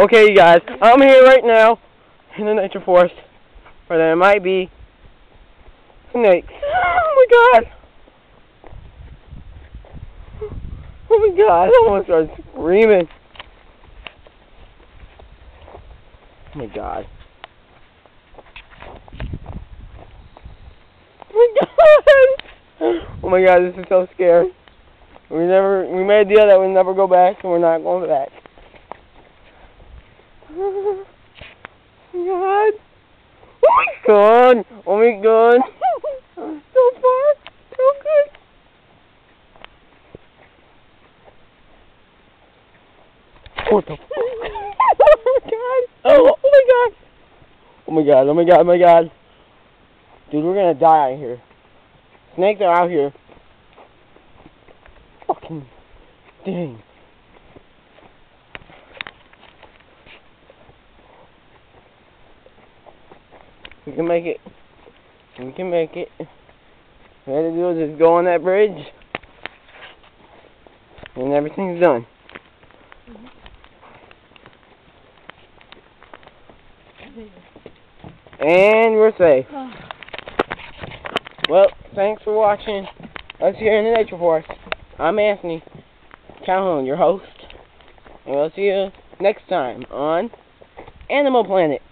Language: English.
Okay, you guys, I'm here right now in the nature forest where there might be snakes. Oh my god! Oh my god, I almost started screaming. Oh my god. Oh my god! Oh my god, this is so scary. We made a deal that we'd never go back, and we're not going back. Oh my god. Oh my god. Oh my god. So far, so good. What the fuck? Oh my god. Oh my god. Oh my god, oh my god, oh my god. Dude, we're gonna die out here. Snakes are out here. Fucking dang. We can make it. We can make it. All we have to do is just go on that bridge. And everything's done. And we're safe. Well, thanks for watching us here in the Nature Forest. I'm Anthony Calhoun, your host. And we'll see you next time on Animal Planet.